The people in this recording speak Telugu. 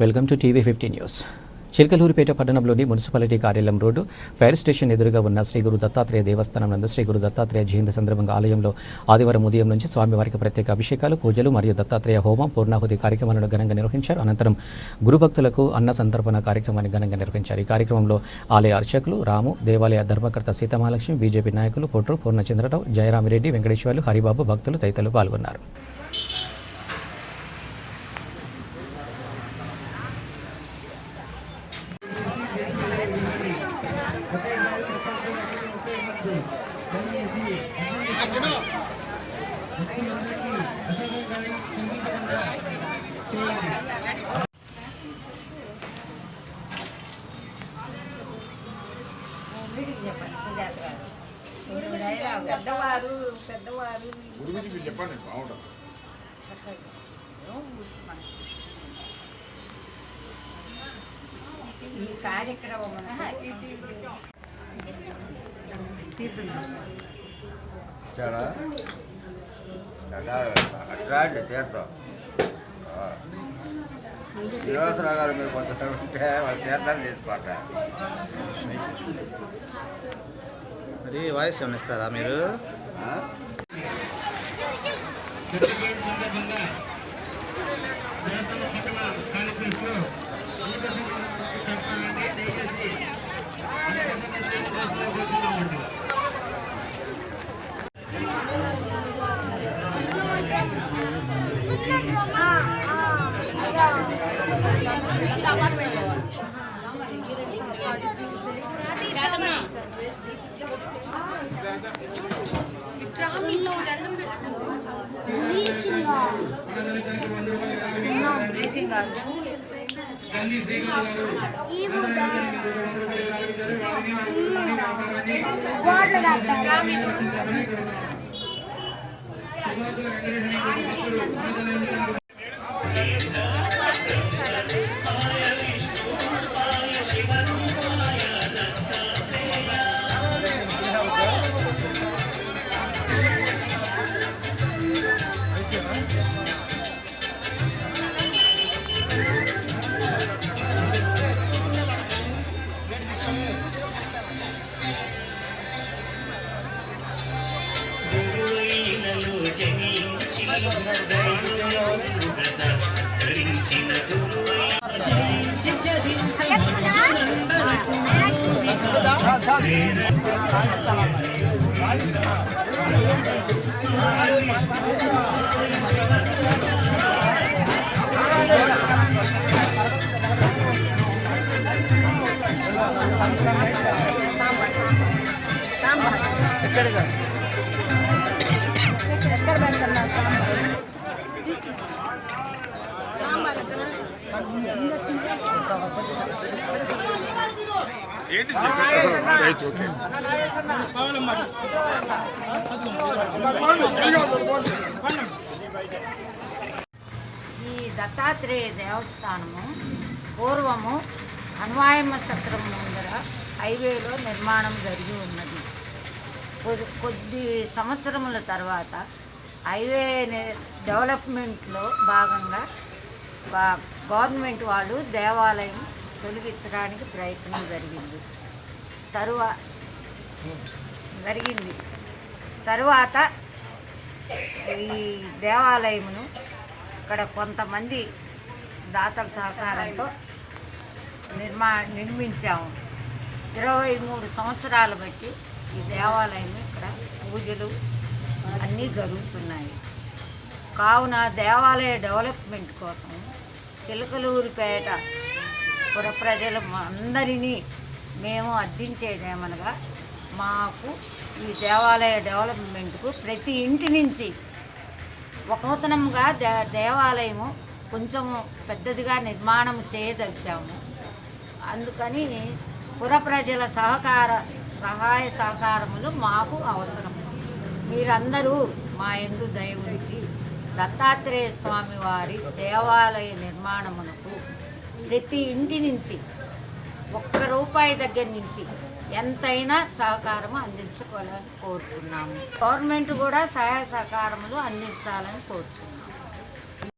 Welcome to TV 15 news. Chilakaluripet పట్టణంలోని మున్సిపాలిటీ కార్యాలయం రోడ్డు ఫైర్ స్టేషన్ ఎదురుగా ఉన్న శ్రీ గురు దత్తాత్రేయ దేవస్థానం నందు శ్రీ గురు దత్తాత్రేయ జయంతి సందర్భంగా ఆలయంలో ఆదివారం ఉదయం నుంచి స్వామివారికి ప్రత్యేక అభిషేకాలు, పూజలు మరియు దత్తాత్రేయ హోమం, పూర్ణాహుతి కార్యక్రమాలను ఘనంగా నిర్వహించారు. అనంతరం గురుభక్తులకు అన్న సంతర్పణ కార్యక్రమాన్ని ఘనంగా నిర్వహించారు. ఈ కార్యక్రమంలో ఆలయ అర్చకులు రాము, దేవాలయ ధర్మకర్త సీతమహాలక్ష్మి, బీజేపీ నాయకులు పొట్రు పూర్ణచంద్రరావు, జయరామిరెడ్డి, వెంకటేశ్వర్లు, హరిబాబు, భక్తులు తదితరులు పాల్గొన్నారు. పెద్దవారు గురించి చెప్పండి. బాగుంటుంది ఈ కార్యక్రమం అట్లాంటి తీర్థం శ్రీనివాసరావు గారు మీరు కొంత ఉంటే వాళ్ళ తీర్థాలు తీసుకోండి. మరి వాయిస్ ఏమైనా ఇస్తారా మీరు? ఎక్కడ పెడుతున్నారు సాంబార్? ఈ దత్తాత్రేయ దేవస్థానము పూర్వము అన్వాయమ్మ చక్రం ముందర హైవేలో నిర్మాణం జరిగి ఉన్నది. కొద్ది సంవత్సరముల తర్వాత హైవే డెవలప్మెంట్లో భాగంగా గవర్నమెంట్ వాళ్ళు దేవాలయం తొలగించడానికి ప్రయత్నం జరిగింది. తరువాత ఈ దేవాలయమును ఇక్కడ కొంతమంది దాతల సహకారంతో నిర్మించాము. 23 సంవత్సరాలు బట్టి ఈ దేవాలయం ఇక్కడ పూజలు అన్నీ జరుగుతున్నాయి. కావున దేవాలయ డెవలప్మెంట్ కోసం చిలకలూరిపేట పుర ప్రజలు అందరినీ మేము అర్థించేదేమనగా, మాకు ఈ దేవాలయ డెవలప్మెంట్కు ప్రతి ఇంటి నుంచి ఒక నూతనంగా దేవాలయము కొంచెము పెద్దదిగా నిర్మాణం చేయదలిచాము. అందుకని పుర ప్రజల సహాయ సహకారములు మాకు అవసరం. మీరందరూ మా యందు దయ ఉంచి దత్తాత్రేయ స్వామి వారి దేవాలయ నిర్మాణమునకు ప్రతి ఇంటి నుంచి ₹1 దగ్గర నుంచి ఎంతైనా సహకారము అందించుకోవాలని కోరుతున్నాము. గవర్నమెంట్ కూడా సహాయ సహకారములు అందించాలని కోరుతున్నాము.